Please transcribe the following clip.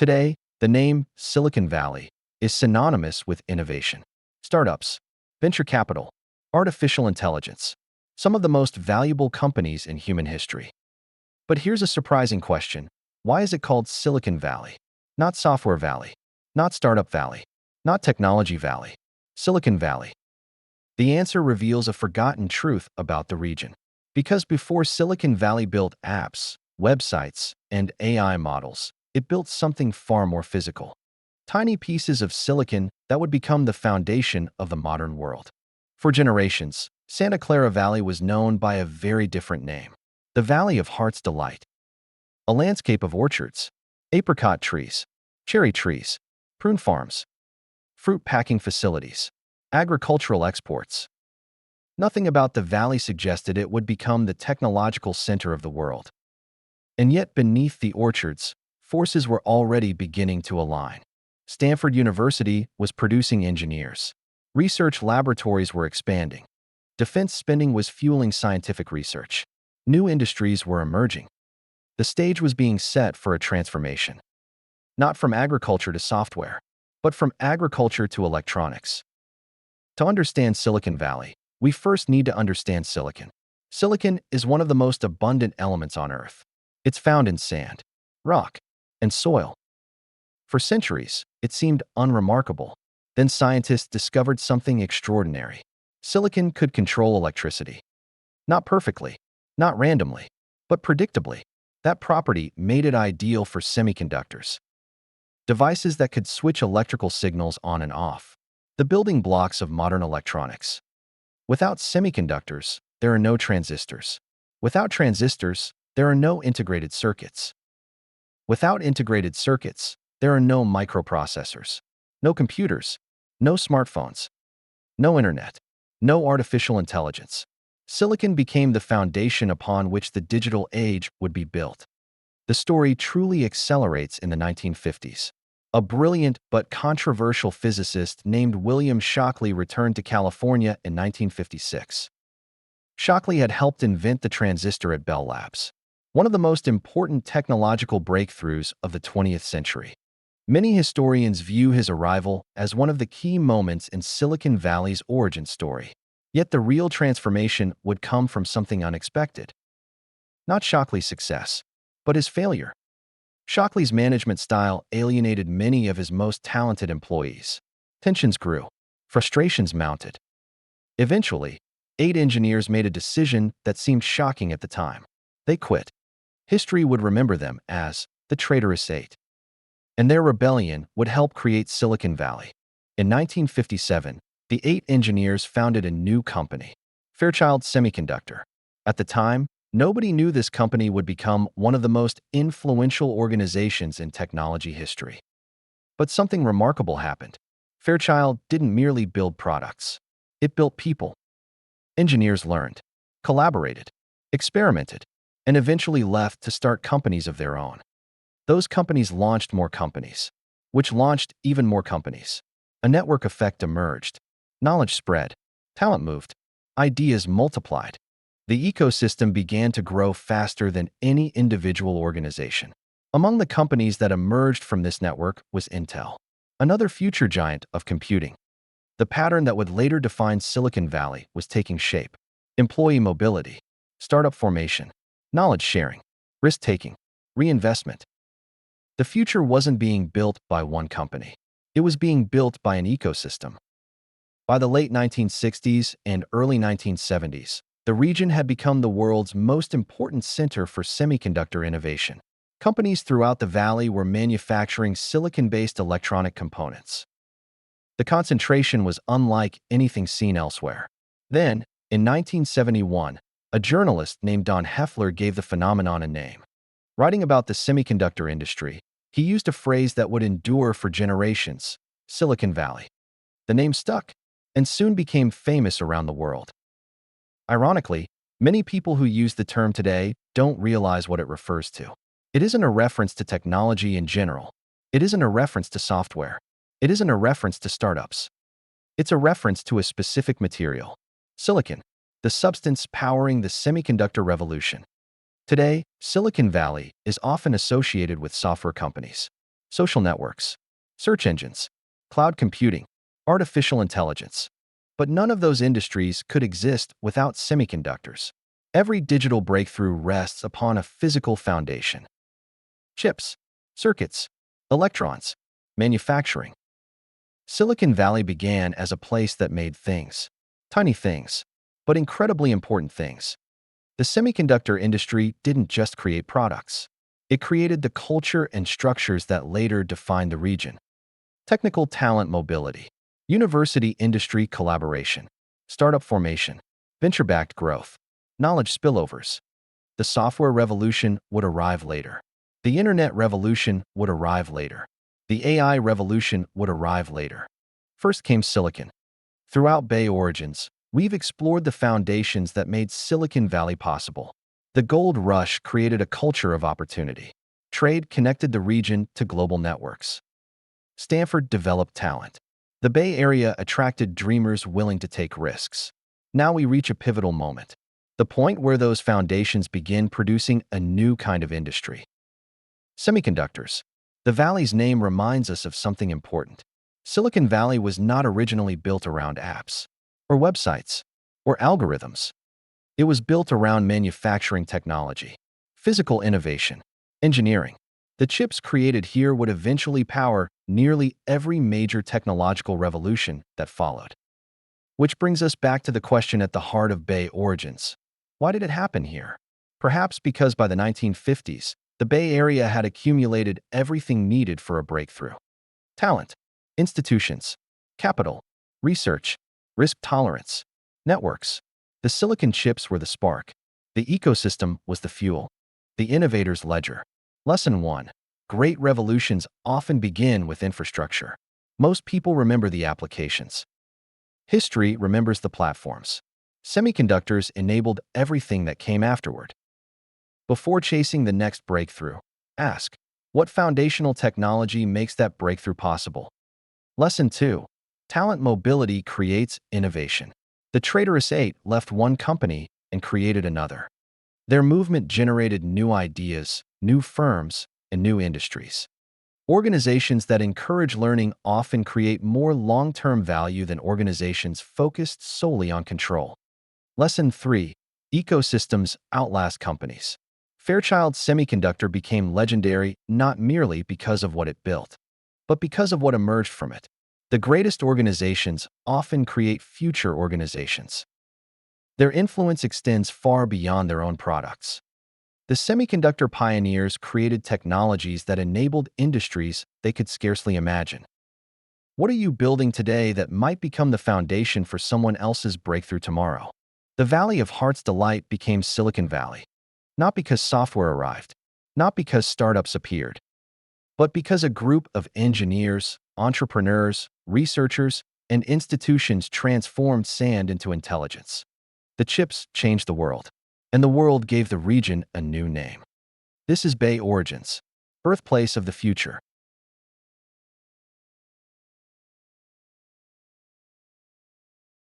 Today, the name Silicon Valley is synonymous with innovation, startups, venture capital, artificial intelligence, some of the most valuable companies in human history. But here's a surprising question. Why is it called Silicon Valley? Not Software Valley, not Startup Valley, not Technology Valley, Silicon Valley. The answer reveals a forgotten truth about the region. Because before Silicon Valley built apps, websites, and AI models, it built something far more physical. Tiny pieces of silicon that would become the foundation of the modern world. For generations, Santa Clara Valley was known by a very different name. The Valley of Heart's Delight. A landscape of orchards, apricot trees, cherry trees, prune farms, fruit packing facilities, agricultural exports. Nothing about the valley suggested it would become the technological center of the world. And yet beneath the orchards, forces were already beginning to align. Stanford University was producing engineers. Research laboratories were expanding. Defense spending was fueling scientific research. New industries were emerging. The stage was being set for a transformation. Not from agriculture to software, but from agriculture to electronics. To understand Silicon Valley, we first need to understand silicon. Silicon is one of the most abundant elements on Earth. It's found in sand, rock, and soil. For centuries, it seemed unremarkable. Then scientists discovered something extraordinary. Silicon could control electricity. Not perfectly, not randomly, but predictably. That property made it ideal for semiconductors. Devices that could switch electrical signals on and off. The building blocks of modern electronics. Without semiconductors, there are no transistors. Without transistors, there are no integrated circuits. Without integrated circuits, there are no microprocessors, no computers, no smartphones, no internet, no artificial intelligence. Silicon became the foundation upon which the digital age would be built. The story truly accelerates in the 1950s. A brilliant but controversial physicist named William Shockley returned to California in 1956. Shockley had helped invent the transistor at Bell Labs, one of the most important technological breakthroughs of the 20th century. Many historians view his arrival as one of the key moments in Silicon Valley's origin story. Yet the real transformation would come from something unexpected. Not Shockley's success, but his failure. Shockley's management style alienated many of his most talented employees. Tensions grew. Frustrations mounted. Eventually, 8 engineers made a decision that seemed shocking at the time. They quit. History would remember them as the traitorous 8. And their rebellion would help create Silicon Valley. In 1957, the 8 engineers founded a new company, Fairchild Semiconductor. At the time, nobody knew this company would become one of the most influential organizations in technology history. But something remarkable happened. Fairchild didn't merely build products. It built people. Engineers learned, collaborated, experimented, and eventually left to start companies of their own. Those companies launched more companies, which launched even more companies. A network effect emerged. Knowledge spread. Talent moved. Ideas multiplied. The ecosystem began to grow faster than any individual organization. Among the companies that emerged from this network was Intel, another future giant of computing. The pattern that would later define Silicon Valley was taking shape. Employee mobility, startup formation, knowledge sharing, risk-taking, reinvestment. The future wasn't being built by one company. It was being built by an ecosystem. By the late 1960s and early 1970s, the region had become the world's most important center for semiconductor innovation. Companies throughout the valley were manufacturing silicon-based electronic components. The concentration was unlike anything seen elsewhere. Then, in 1971, a journalist named Don Heffler gave the phenomenon a name. Writing about the semiconductor industry, he used a phrase that would endure for generations: Silicon Valley. The name stuck, and soon became famous around the world. Ironically, many people who use the term today don't realize what it refers to. It isn't a reference to technology in general. It isn't a reference to software. It isn't a reference to startups. It's a reference to a specific material: silicon, the substance powering the semiconductor revolution. Today, Silicon Valley is often associated with software companies. social networks, search engines, cloud computing, artificial intelligence. But none of those industries could exist without semiconductors. Every digital breakthrough rests upon a physical foundation. Chips, circuits, electrons, manufacturing. Silicon Valley began as a place that made things, tiny things, but incredibly important things. The semiconductor industry didn't just create products. It created the culture and structures that later defined the region. Technical talent mobility, university-industry collaboration, startup formation, venture-backed growth, knowledge spillovers. The software revolution would arrive later. The internet revolution would arrive later. The AI revolution would arrive later. First came silicon. Throughout Bay Origins, we've explored the foundations that made Silicon Valley possible. The gold rush created a culture of opportunity. Trade connected the region to global networks. Stanford developed talent. The Bay Area attracted dreamers willing to take risks. Now we reach a pivotal moment. The point where those foundations begin producing a new kind of industry. Semiconductors. The valley's name reminds us of something important. Silicon Valley was not originally built around apps, or websites, or algorithms. It was built around manufacturing technology, physical innovation, engineering. The chips created here would eventually power nearly every major technological revolution that followed. Which brings us back to the question at the heart of Bay Origins. Why did it happen here? Perhaps because by the 1950s, the Bay Area had accumulated everything needed for a breakthrough. Talent, institutions, capital, research, risk tolerance, networks. The silicon chips were the spark. The ecosystem was the fuel. The innovator's ledger. Lesson 1. Great revolutions often begin with infrastructure. Most people remember the applications. History remembers the platforms. Semiconductors enabled everything that came afterward. Before chasing the next breakthrough, ask, what foundational technology makes that breakthrough possible? Lesson 2. Talent mobility creates innovation. The Traitorous Eight left one company and created another. Their movement generated new ideas, new firms, and new industries. Organizations that encourage learning often create more long-term value than organizations focused solely on control. Lesson 3. Ecosystems outlast companies. Fairchild Semiconductor became legendary not merely because of what it built, but because of what emerged from it. The greatest organizations often create future organizations. Their influence extends far beyond their own products. The semiconductor pioneers created technologies that enabled industries they could scarcely imagine. What are you building today that might become the foundation for someone else's breakthrough tomorrow? The Valley of Heart's Delight became Silicon Valley. Not because software arrived, not because startups appeared, but because a group of engineers, entrepreneurs, researchers, and institutions transformed sand into intelligence. The chips changed the world, and the world gave the region a new name. This is Bay Origins, birthplace of the future.